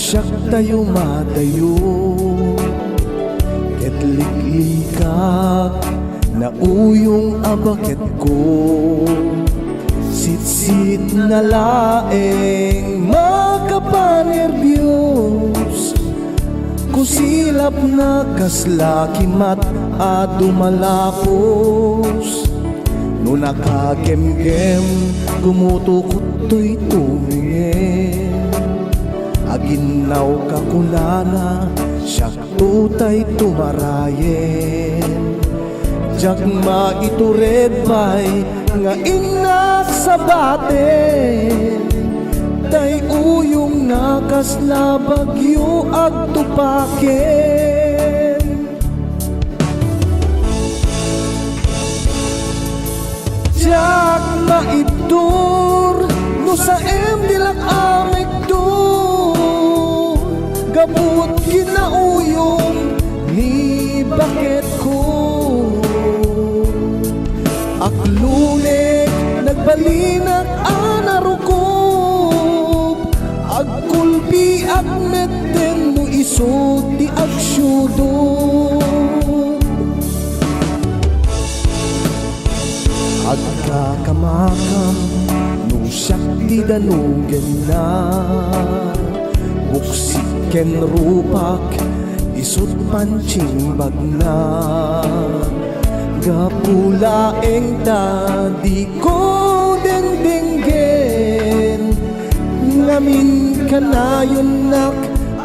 siyak tayo matayo, ket liklikak na uyong abaket ko. Sit-sit na laeng makapanerbiyos, kusilap na kaslakimat at dumalapos. No nakagem-gem, gumutukot to'y tumingin. Aginaw kakulana, siyak tutay tumarayen. Jak maitured bay, nga inak sa batin. Tay uyong nakasla bagyo ag tupaken. Jak maibdur, no sa dilak amig dur. Gabut kinauyong ni bakit ko. Aklunek nagbalinag anarukop, agkulbi at metten mo isod di agsyudon. Agkakamakam nung siyak di danugan na, buksik ken rupak isot pancing bagna. Gapulaeng tadi ko dendenggen, ngamin kanayon nak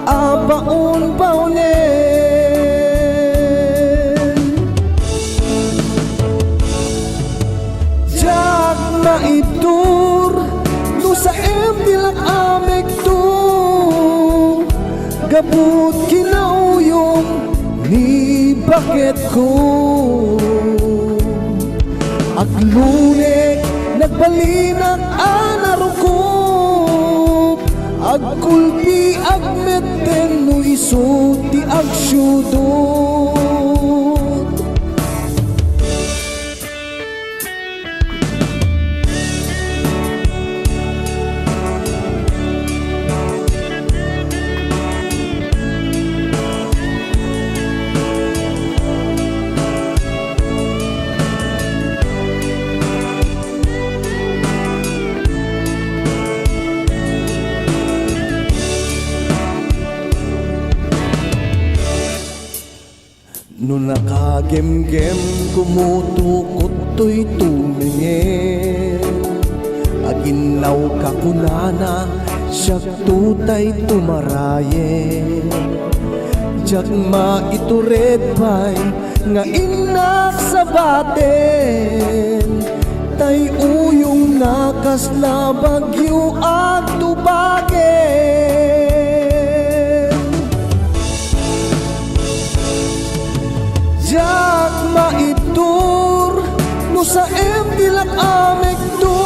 abaon baunen. Jak maibdur, no sa dilak amig to. Gabut kinauyong ni bakit ko. Aglunek nagbalinag anarukop, agkulpi agmetten no isod di agsyudon. No nakagem-gem, kumutukot to'y tumingin. Aginaw kakunana, siyak tutay tumarayen. Jak maitured bay, nga inak sa batin. Tay uyong nakasla bagyo at tubagen. Jak maibdur, no sa dilak amig to.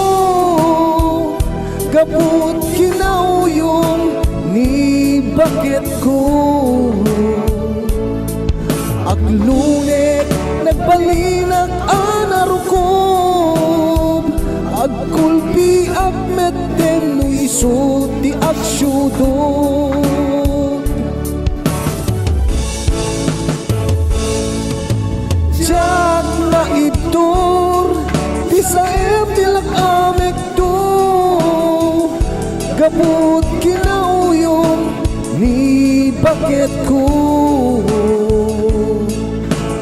Gabut kinauyong ni bakit ko. Aglunek nagbalinag anarukop, agkulpi agmetten no isod di agsyudon. Jak maibdur, di sa dilak amig to. Gabut kinauyong ni bakit ko.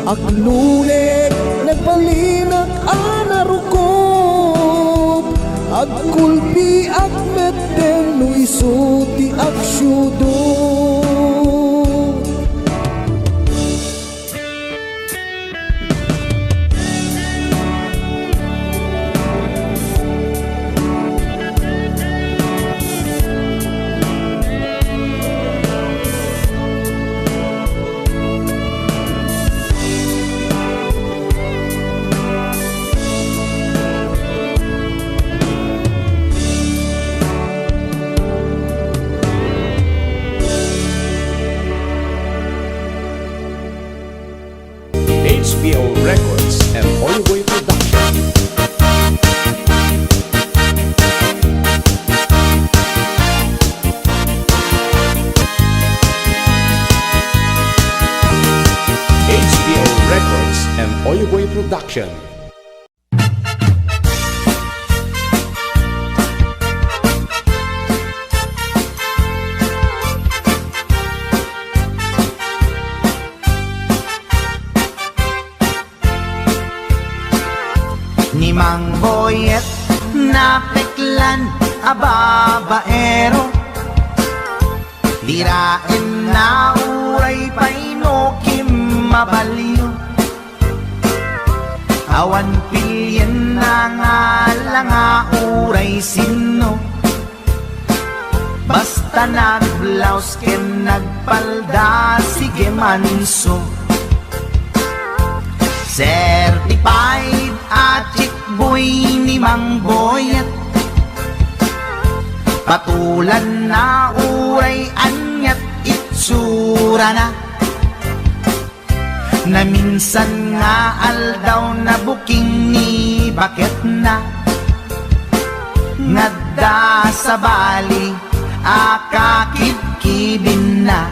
Aglunek nagbalinag anarukop, agkulpi agmetten no isod di agsyudon. HBO Records and Hollywood Production. Production. Ni Mang Boyet na peklan a babaero, dirain na uray paino kim mabaliw, awan pilyen na nga lang nga uray sino, basta nagblaus ken nagpalda sige manso. Certified at chick boy ni Mang Boyet, patulan na uray anyat itsura na, na minsan nga aldaw na buking ni bakit na, ngadda sa bali akakibkibin na.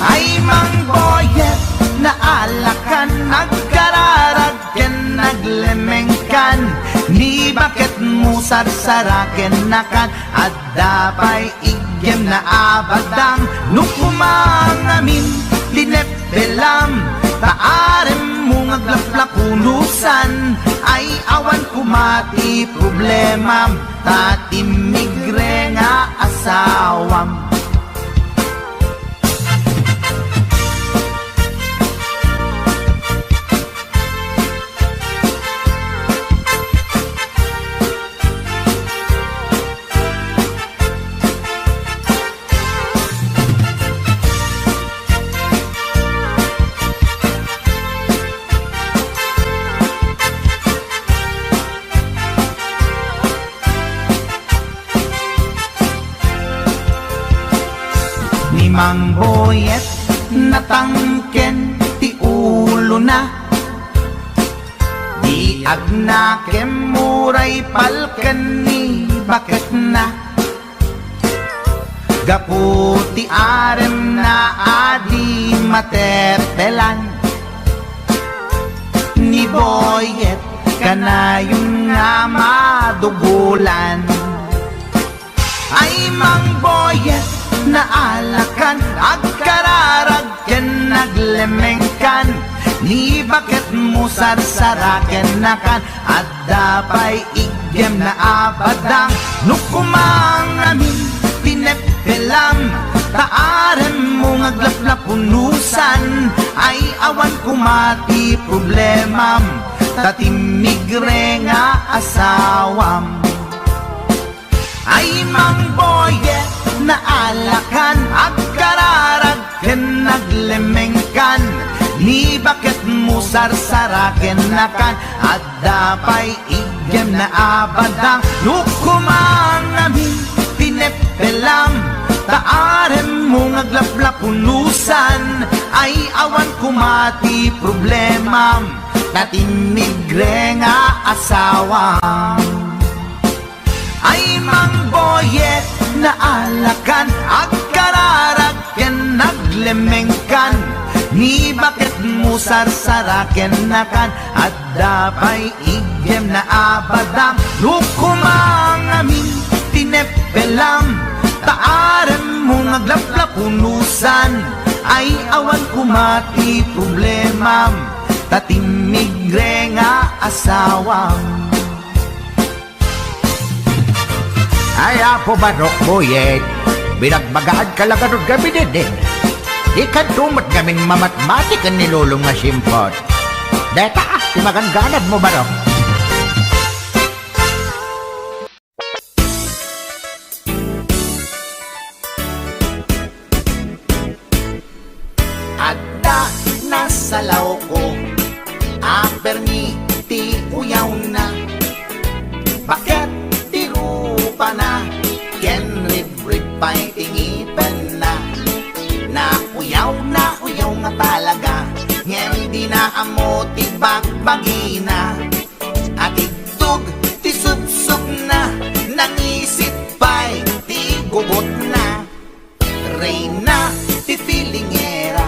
Ay Mang Boyet, naalakan, nagkararag ken naglemengkan, ni bakit mo sarsaraken nakan, at dapay igyem na abadang, nung kumangamin linepelam, taarem mo ngaglaplakulusan, ay awan kumati problemam, tatimigre nga asawam. Ni Mang Boyet natangken ti ulo na, di agnakem muray palken ni bakit na, gaputi arem na adi matepelan, ni Boyet kanayon nga madugulan. Ay Mang Boyet, naalakan, agkararag ken naglemengkan, ni bakit mo sarsaraken nakan, at dapay igyem na abadang, nukumangamin pinepelam, taarem mo ngaglaplapunusan, ay awan kumati problemam, tatimigre nga asawam. Ay Mang Boyet, naalakan, agkararag ken naglemengkan, ni bakit mo sarsaraken nakan, at dapay igyem na abadang, nukumangamin pinepelam, taarem mo ngaglaplapunusan, ay awan kumati problemam, tatimigre nga asawam. Ay Mang Boyet, naalakan, agkararag ken naglemengkan, ni bakit mo sarsaraken nakan, at dapay igyem na abadang, nukumangamin tinepelam, taarem mo ngaglaplapunusan, ay awan kumati problemam, tatimigre nga asawam. Ay, apo Barok Boyet, binagbagaan ka lang ganun gabi din. Di ka tumot gaming mamatmatik ang nilulong nga simpot. Deta, timagangganad mo Barok. Adda nasa law ko, aperni ti uyaw na, bakit ti rupa na, ken rib-rib pa'y tingipen na uyaw nga talaga, ngem di na amo ti bagbagi na, at igtug ti sup-sup na, nangisip pa'y ti gugot na, reyna ti filingera,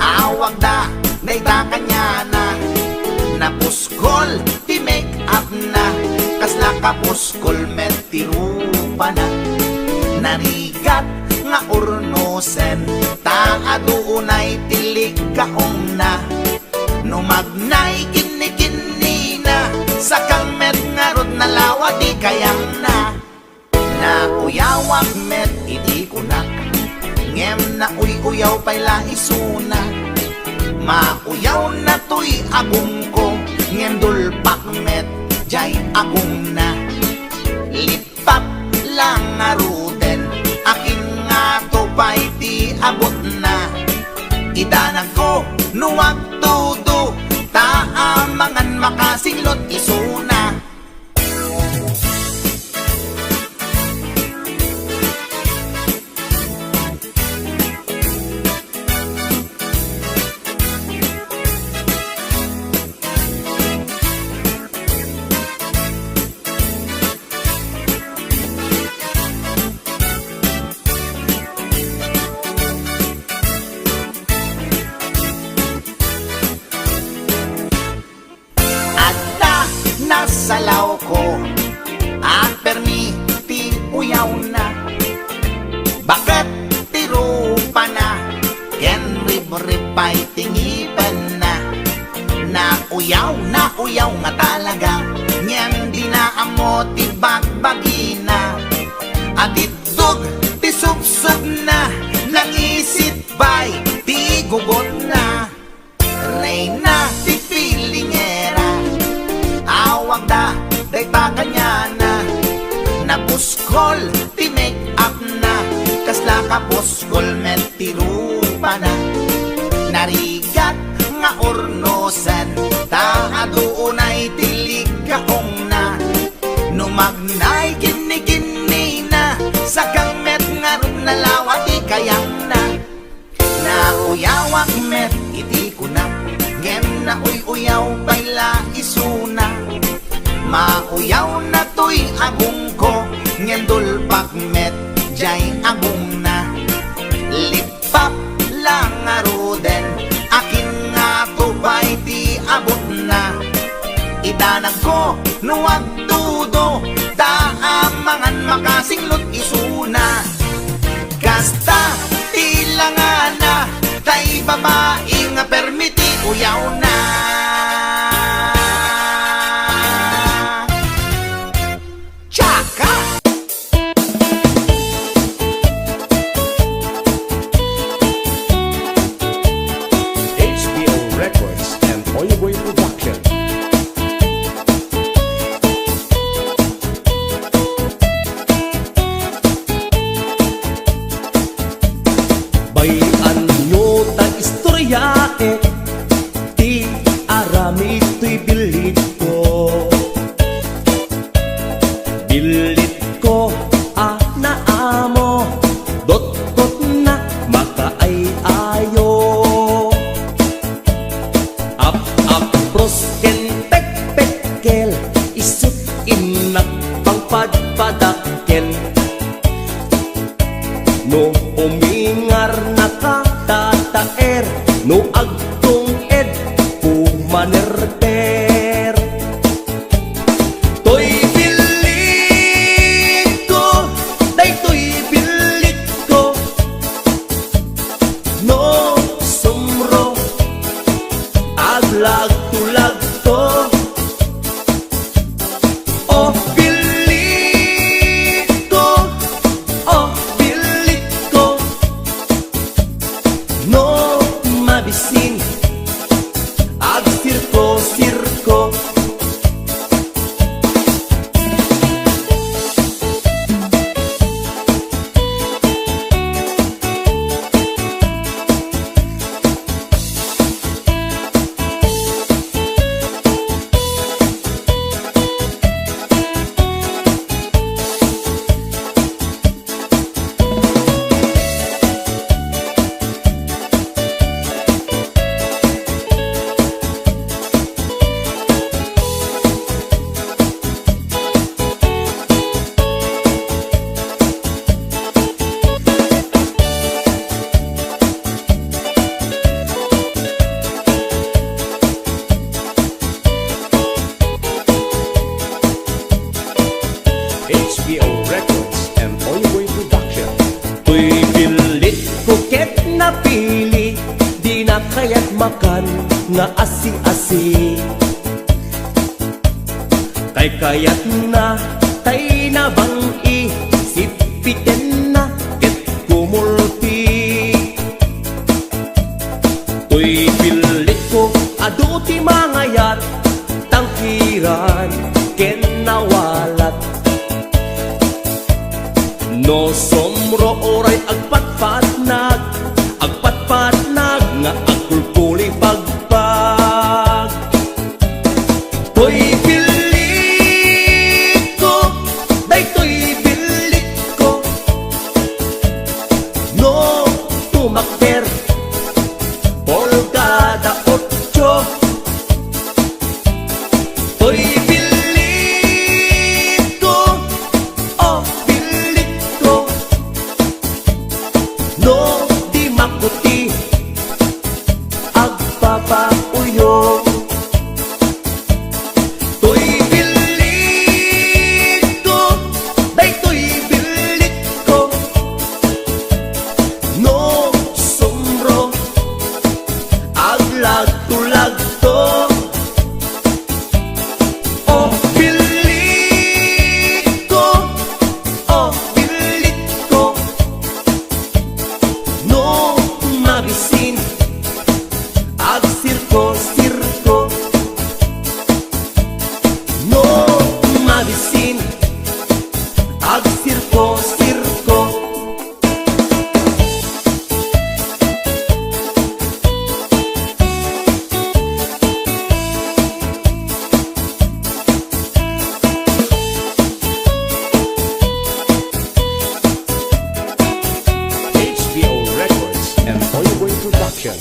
awag da dayta kanya na napuskol ti make up na kasla kapuskol met ti rupa na narigat nga urnosen ta adunay tilig kaong na numagnay kini na sakang met nga rod na lawa di kayang na uyawak met idi kunak ngem na uyaw payla isuna mauyaw na tuy agong ko ngem dulpak met jay agong na lipap lang nga ruden akin nga to pa'y di abot na idanag ko nuwag tudo taamangan makasinglot isuna. Nasalaw ko at permi ti uyaw na bakit tirupa na ken rip-ripay tingipan na uyaw nga talaga nyen di na amo ti bagbagi na at itog ti subsub na nangisit bay ti gugot na reyna ti pilingera awag da, dayta kanya na napuskol, ti make up na kasla kapuskol, met ti rupa na narigat nga ornosan ta adunay tilig kaong na numagnay kini na sakang met nga rod na lawa ti kayang na uyawak met iti kunak ngem na uyaw payla isuna mauyaw na tuy agong ko ngem dulpak met jay agong na lipap lang nga ruden akin nga tupay ti abot na idanag ko nuwag tudo taamangan makasinglot isuna kasta tilangan na tay babae nga permiti uyaw na Chaka! HBO Records and Oyeboy Production. Bayan nyo tang istorya ti arami to'y bilit ko na amo dot na makaay ayo up pros ken pekpekel isut inak pangpadpadaken no umingar na katataer no agtong ed pumanerter toy bilit ko day toy bilit ko no sumro aglag tulag to oh bilit ko no mabisin makan nga asi-asi. Tay kayat na, tay na bang isipiten na ket kumulti. Tuy pilit ko adu ti mangayat tangkiran ken nawalat. No somro oray agpatpatnag nga agkulkuli pagpag. Tuy pilit ko, daytoy pilit ko, no tumakder polkada 8. Tuy pilit ko, oh pilit ko, no di makuti agpapauyo. Tuy pilit ko, daytoy pilit ko, no sumro aglag-tulagto. Oh pilit ko, oh pilit ko, no mabisin ag sirko-sirko, no mabisin ag sirko-sirko. HBO Records and Hollywood Production.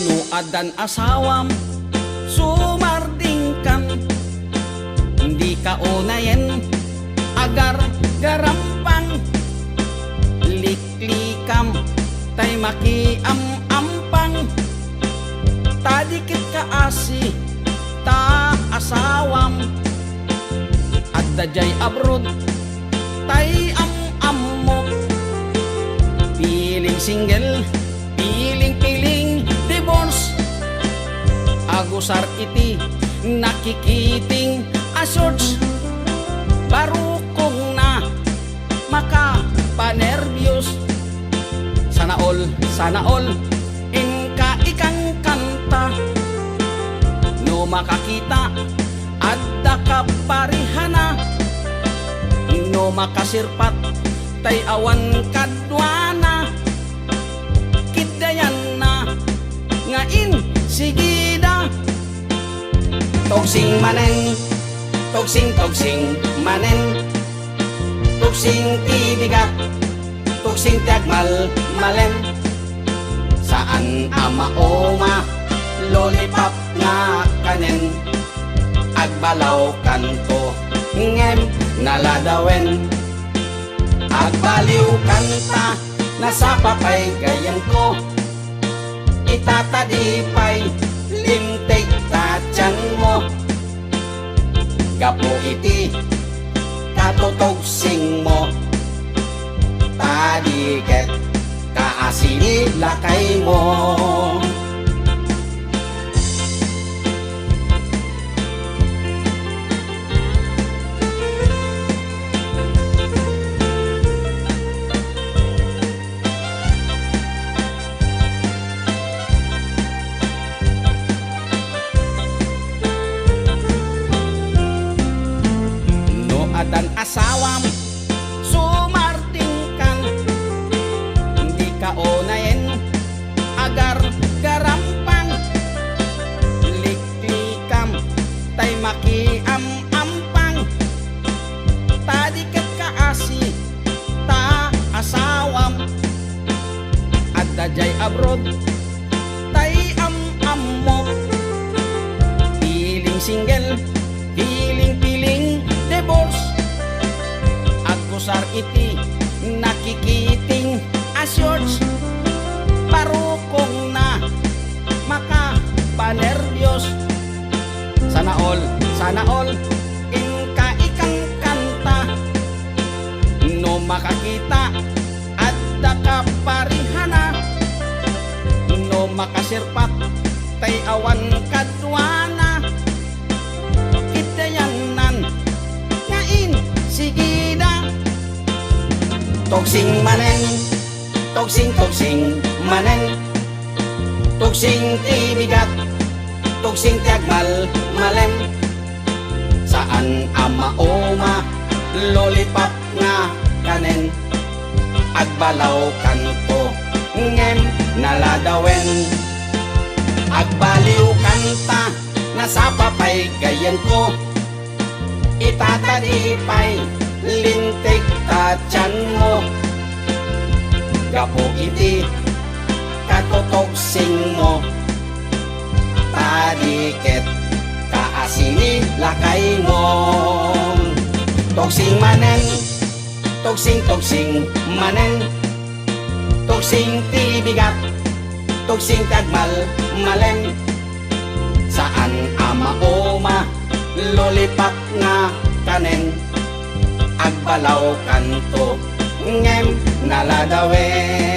No adan asawam sumardingkan, hindi ka unayen agar garampang. Liklikam tay makiam-ampang, tadikit ka asi ta asawam. At dajay abroad tay am-ammo, piling single piling-piling divorce. Agusar iti nakikiting asorts, barukong na makapanervyos. Sana all inka ikang kanta, no makakita adda ka parihana, no makasirpat tay awan kadwana. Kidayan na ngain sigida, togsing manen, togsing manen, togsing tibigat, togsing tiagmal malen. Saan ama-oma lollipop nga kanen, agbalaw kanto ngem naladawen. Agbaliw kanta nasa papay gayang ko, itatadipay limtig tatyan mo. Gapo iti katutogsing mo, tadiket kaasili lakay mo. Adan asawam sumardingkan, hindi ka unayen agar garampang. Liklikam tay makiam-ampang, tadiket ka asi ta asawam. At dajay abroad tay am-ammo, piling single piling-piling divorce. Agusar iti nakikiting asyorts, parukong na makapanervyos. Sana all inka ikang kanta, makakita at dakaparihana, no makasirpat tay awan kadwana, kitayanan ngain sigida. Toksing manen, toksing manen, toksing tibigat, toksing tiagmal malem. Saan ama oma lollipop nga kanen, agbalaw kanto ngem naladawen, agbaliw kanta nasapapay gayan ko, itatadipay lintik tatyan mo, gapo iti katotoksing mo, tadiket kaasini lakay mo. Toksing manen, toksing manen, toksing tibigat, toksing tagmal malem. Saan ama oma lollipop nga kanen, agbalaw kanto ngem naladawen.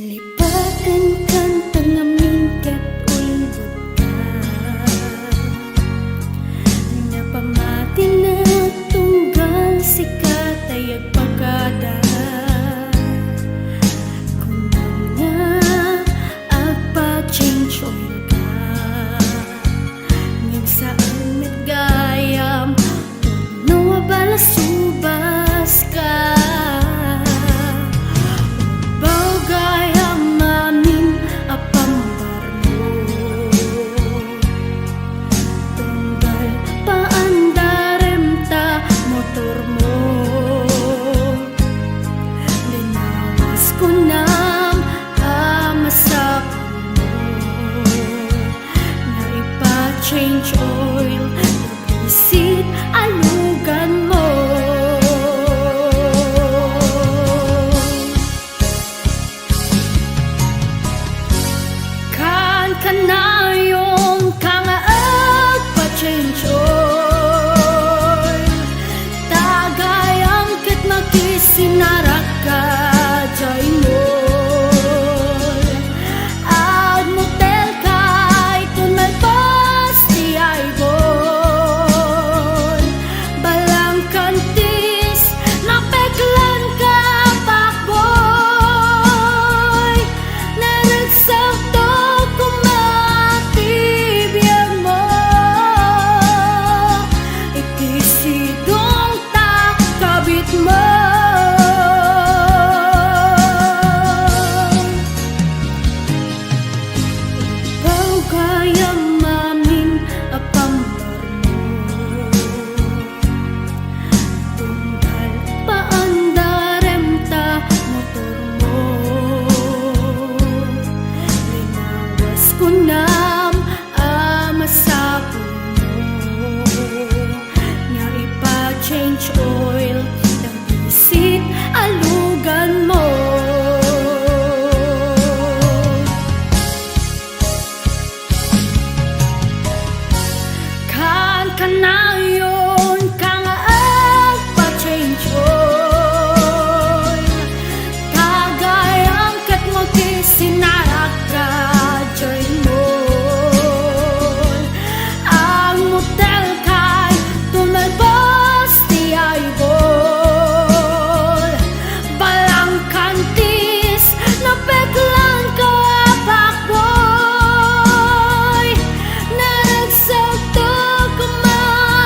Lipatan kan tangamin kat ulbut ka, napamati na tunggal sikat ay agpagada. Kung nga agpa-change oil ka, ngim saan met gayam, no balasubas ka. Change oil, nabisit alugan mo. Kan kanayon ka nga agpa-change oil, tagayang kat makisinarak ka jay mo. Kunam amasapon mo, nga ipa-change oil, nabisit alugan mo. Kan kanayon ka nga agpa-change oil, tagayang kat mo kisinarak ka jay mo. Ang motel kay tumalbos ti aybol, balang kantis napeklan ka pakboy, nagsagto kumain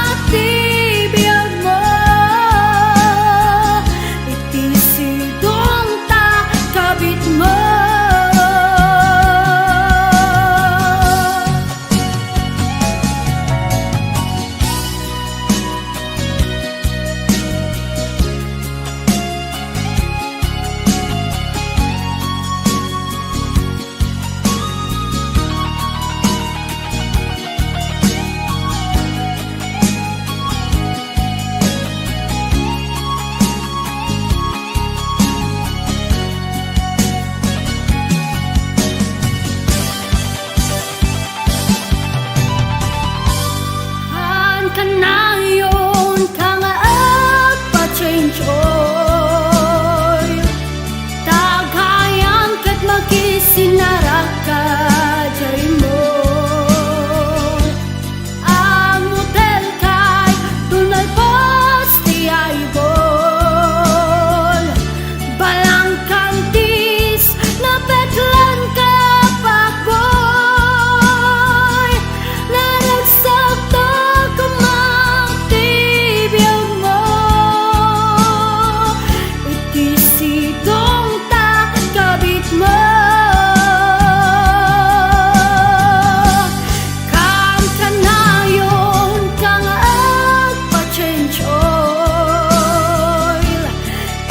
kanayon kang agpa-change oil tagayan kat magkisinarak ka jay mo ang motel kay tunay posti ay bol balang kantis na petlan ka pakboy naragsakto kumatibiyang mo itisidong ta kabit mo kam kanayon kang agpa-change oil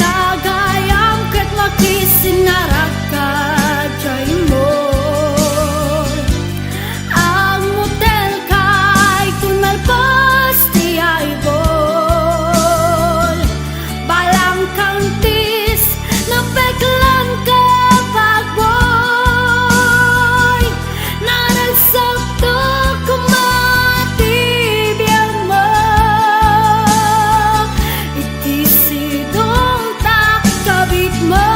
tagayam ket makisinarak ka jay mo ang motel kay tunay posti ay bol balang kantis na peklan ka pakboy naragsakto kumatibiyang mo itisidong ta kabit mo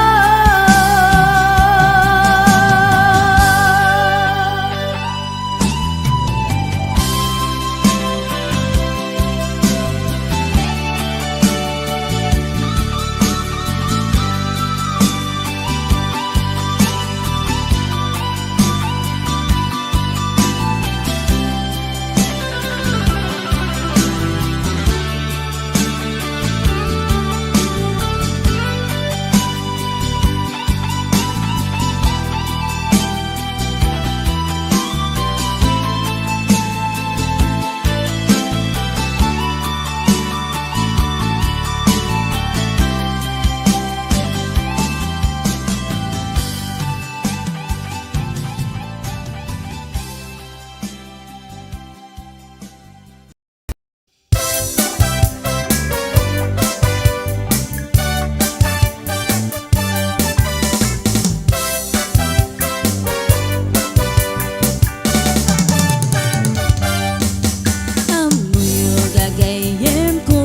amoy gagayem ko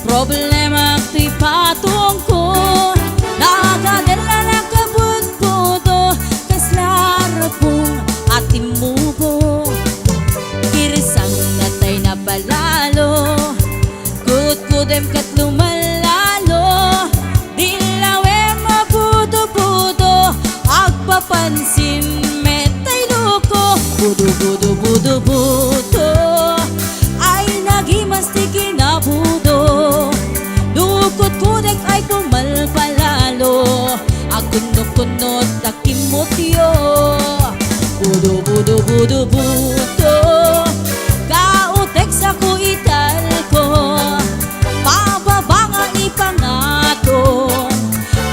problema ti patong ko nagadala na kabut-buto kaslarapong atim mo ko kirisang natay na balalo kut-kudem kat lumalalo dilawem mabuto-buto agpapansin metay loko budo-budo-budo-budo ay nagimas ti kinabudo lukot kudek ay pumalpalalo agunok-kunot takimotyo budo-budo-budo-budo kautek sa kuital ko pababa nga ipangato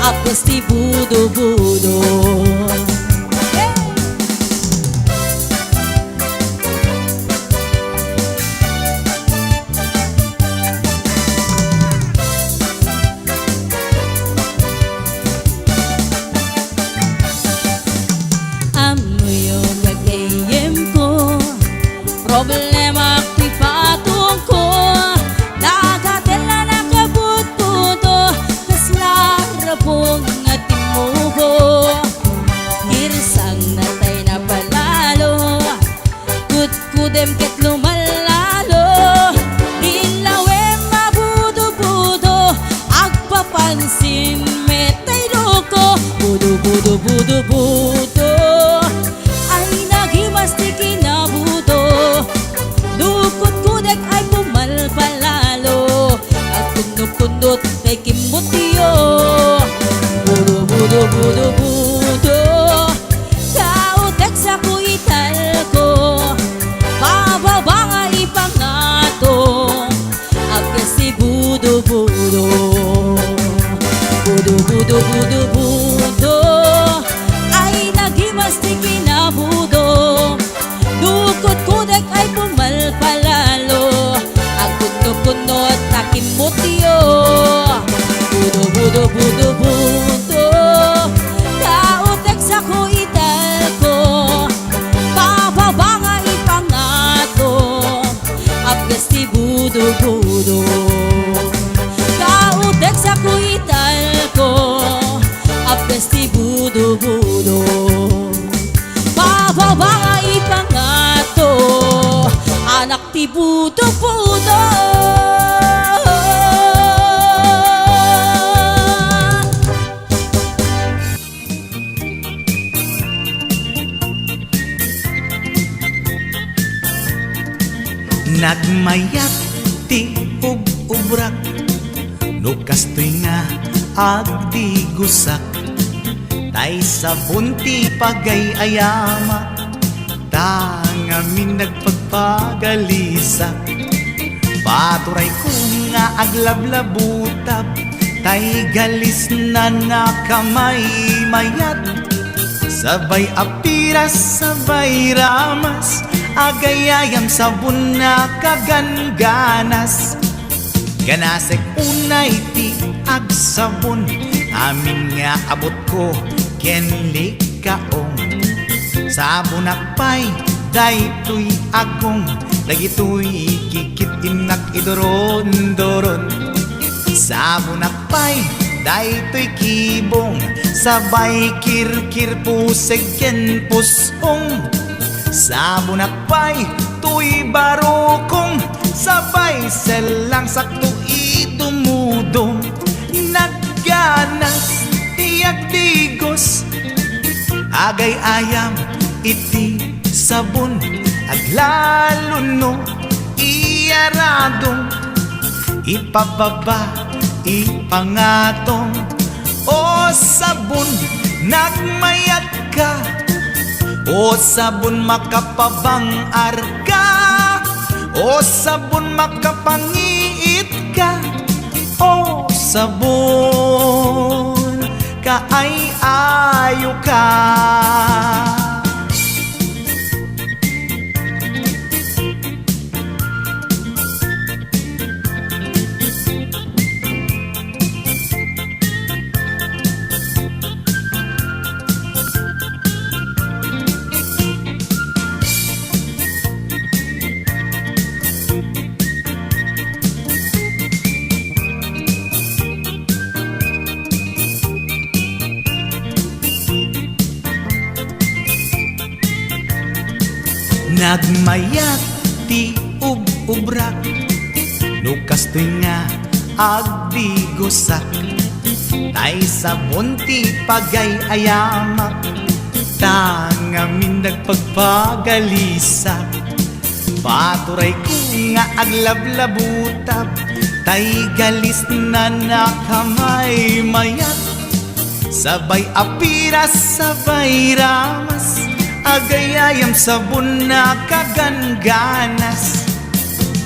apos ti budo-budo amoy gagayem ko budo-budo. Kautek sa kuital ko, apes ti budo-budo. Bababa ipangato, anak ti budo-budo. Nagmayat ti ub-ubrak, no kastoy nga agdi gusak. Tay sabon ti pagay-ayama, tangamin nagpagpagalisak. Paturay ko nga aglablabutab, tay galis na nakamay mayat. Sabay apiras, sabay ramas, agayayam sabon na kaganganas. Ganasek unay ti agsabon, amin nga abot ko kenli kaong. Sabon akpay, daytoy agong, dagitoy kikit inak idoron-doron. Sabon akpay, daytoy kibong, sabay kirkir puseg ken pusong. Sabon akpay, tuy barukong, sabay selang sakto itumudong. Nagganas, tiyak digos, agay ayam, iti sabon, aglaluno, iyaradong, ipababa, ipangatong. O sabon, nagmayat ka, o sabon makapabang arka, o sabon makapangiit ka, o sabon kaay-ayo ka. Nagmayat ti ub-ubrak, no kastoy nga agdi gusak. Tay sabon ti pagay-ayamak, tangamin nagpagpagalisak. Paturay ko nga aglablabutab, tay galis na nakamay mayat. Sabay apiras, sabay ramas, agayayam sabon na kaganganas.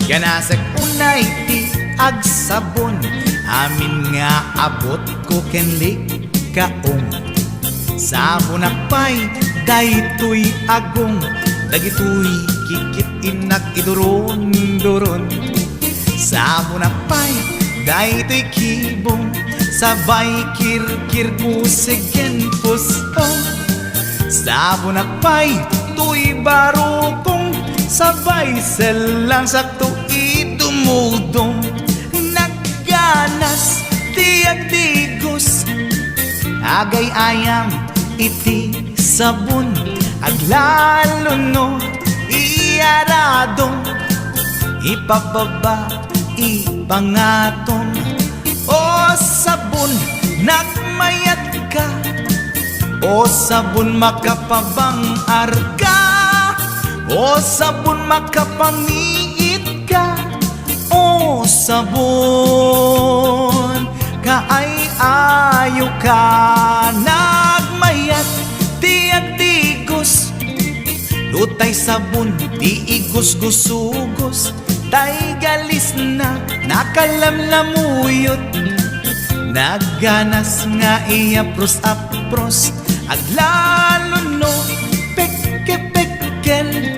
Ganasag unay ti agsabon, amin nga abot ko kenli kaong. Sabon akpay, daytoy agong, dagitoy kikit inak idoron-doron. Sabon akpay, daytoy kibong, sabay kirkir puseg ken pusong. Sabon akpay, tuy barukong, sabay selang sakto itumudong. Nagganas, tiyak digos, agay ayam, iti sabon, aglaluno, iyaradong, ipababa, ipangatong. O sabon, nagmayat ka, o sabon makapabang arka, o sabon makapangiit ka, o sabon kaay-ayo ka. Nagmayat tiyak digos, lutay sabon di igos-gusugos. Tay galis na nakalamlamuyot, nagganas nga iapros-apros, aglaluno pekke-pekken,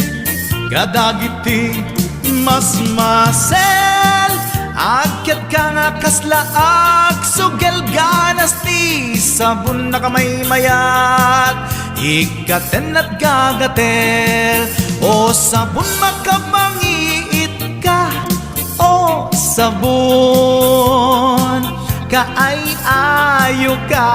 kadagiti mas-masel. Akyat ka nga kaslaag, sugel ganas ti sabon na kamay mayat, ikaten at gagatel. O sabon makapangiit ka, o sabon kaay ayo ka